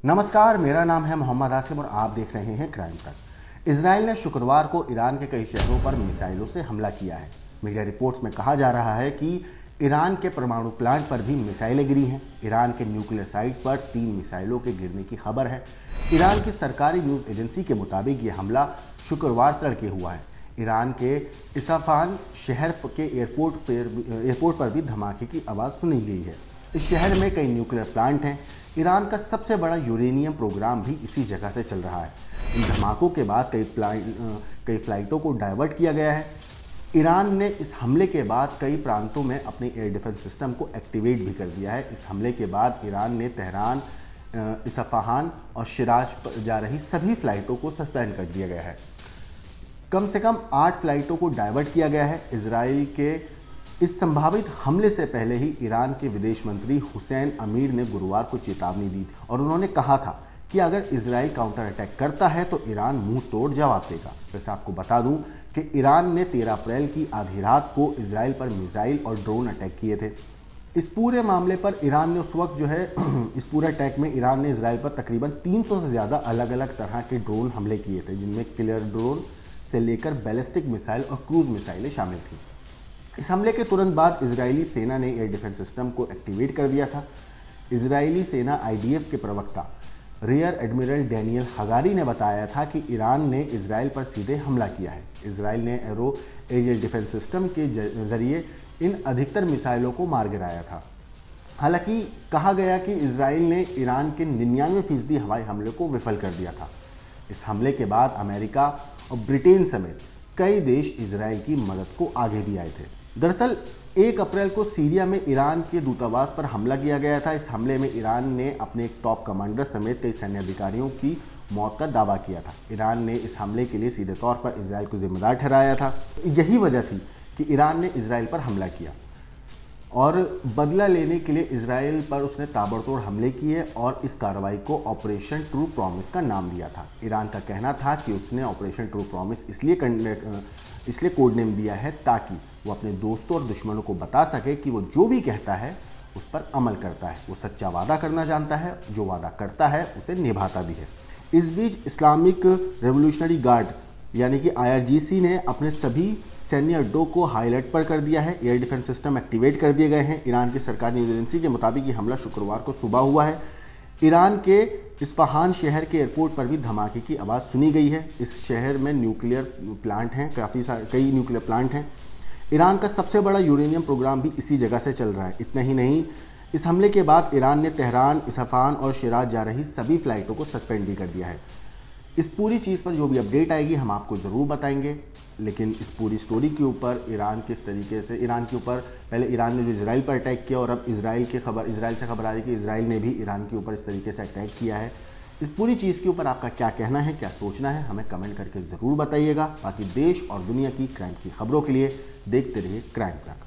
नमस्कार, मेरा नाम है मोहम्मद आसिम और आप देख रहे हैं क्राइम तक। इजराइल ने शुक्रवार को ईरान के कई शहरों पर मिसाइलों से हमला किया है। मीडिया रिपोर्ट्स में कहा जा रहा है कि ईरान के परमाणु प्लांट पर भी मिसाइलें गिरी हैं। ईरान के न्यूक्लियर साइट पर 3 मिसाइलों के गिरने की खबर है। ईरान की सरकारी न्यूज़ एजेंसी के मुताबिक ये हमला शुक्रवार तड़के हुआ है। ईरान के इस्फहान शहर के एयरपोर्ट पर भी धमाके की आवाज़ सुनी गई है। इस शहर में कई न्यूक्लियर प्लांट हैं। ईरान का सबसे बड़ा यूरेनियम प्रोग्राम भी इसी जगह से चल रहा है। इन धमाकों के बाद कई फ्लाइटों को डाइवर्ट किया गया है। ईरान ने इस हमले के बाद कई प्रांतों में अपने एयर डिफेंस सिस्टम को एक्टिवेट भी कर दिया है। इस हमले के बाद ईरान ने तेहरान, इस्फहान और शिराज पर जा रही सभी फ्लाइटों को सस्पेंड कर दिया गया है। कम से कम 8 फ्लाइटों को डाइवर्ट किया गया है। इजराइल के इस संभावित हमले से पहले ही ईरान के विदेश मंत्री हुसैन अमीर ने गुरुवार को चेतावनी दी थी और उन्होंने कहा था कि अगर इजराइल काउंटर अटैक करता है तो ईरान मुंह तोड़ जवाब देगा। वैसे आपको बता दूं कि ईरान ने 13 अप्रैल की आधी रात को इजराइल पर मिसाइल और ड्रोन अटैक किए थे। इस पूरे मामले पर ईरान ने उस वक्त इस पूरे अटैक में ईरान ने इजराइल पर तकरीबन 300 से ज़्यादा अलग अलग तरह के ड्रोन हमले किए थे, जिनमें किलर ड्रोन से लेकर बैलिस्टिक मिसाइल और क्रूज मिसाइलें शामिल थीं। इस हमले के तुरंत बाद इजरायली सेना ने एयर डिफेंस सिस्टम को एक्टिवेट कर दिया था। इजरायली सेना IDF के प्रवक्ता रियर एडमिरल डैनियल हगारी ने बताया था कि ईरान ने इजराइल पर सीधे हमला किया है। इजराइल ने एयर डिफेंस सिस्टम के जरिए इन अधिकतर मिसाइलों को मार गिराया था। हालांकि कहा गया कि इजराइल ने ईरान के 99% हवाई हमले को विफल कर दिया था। इस हमले के बाद अमेरिका और ब्रिटेन समेत कई देश इजराइल की मदद को आगे भी आए थे। दरअसल 1 अप्रैल को सीरिया में ईरान के दूतावास पर हमला किया गया था। इस हमले में ईरान ने अपने एक टॉप कमांडर समेत कई सैन्य अधिकारियों की मौत का दावा किया था। ईरान ने इस हमले के लिए सीधे तौर पर इजराइल को जिम्मेदार ठहराया था। यही वजह थी कि ईरान ने इजराइल पर हमला किया और बदला लेने के लिए इजराइल पर उसने ताबड़तोड़ हमले किए और इस कार्रवाई को ऑपरेशन ट्रू प्रॉमिस का नाम दिया था। ईरान का कहना था कि उसने ऑपरेशन ट्रू प्रॉमिस इसलिए कोड नेम दिया है ताकि वो अपने दोस्तों और दुश्मनों को बता सके कि वो जो भी कहता है उस पर अमल करता है। वो सच्चा वादा करना जानता है, जो वादा करता है उसे निभाता भी है। इस बीच इस्लामिक रेवोल्यूशनरी गार्ड यानी कि IRGC ने अपने सभी सैन्य अड्डों को हाई अलर्ट पर कर दिया है। एयर डिफेंस सिस्टम एक्टिवेट कर दिए गए हैं। ईरान की सरकारी न्यूज़ एजेंसी के मुताबिक ये हमला शुक्रवार को सुबह हुआ है। ईरान के इस्फहान शहर के एयरपोर्ट पर भी धमाके की आवाज़ सुनी गई है। इस शहर में न्यूक्लियर प्लांट हैं, कई न्यूक्लियर प्लांट हैं। ईरान का सबसे बड़ा यूरेनियम प्रोग्राम भी इसी जगह से चल रहा है। इतना ही नहीं, इस हमले के बाद ईरान ने तेहरान, इस्फहान और शिराज जा रही सभी फ्लाइटों को सस्पेंड भी कर दिया है। इस पूरी चीज़ पर जो भी अपडेट आएगी हम आपको ज़रूर बताएंगे। लेकिन इस पूरी स्टोरी के ऊपर ईरान किस तरीके से पहले ईरान ने जो इजराइल पर अटैक किया और अब इजराइल से खबर आ रही है कि इजराइल ने भी ईरान के ऊपर इस तरीके से अटैक किया है। इस पूरी चीज़ के ऊपर आपका क्या कहना है, क्या सोचना है, हमें कमेंट करके ज़रूर बताइएगा। बाकी देश और दुनिया की क्राइम की खबरों के लिए देखते रहिए क्राइम तक।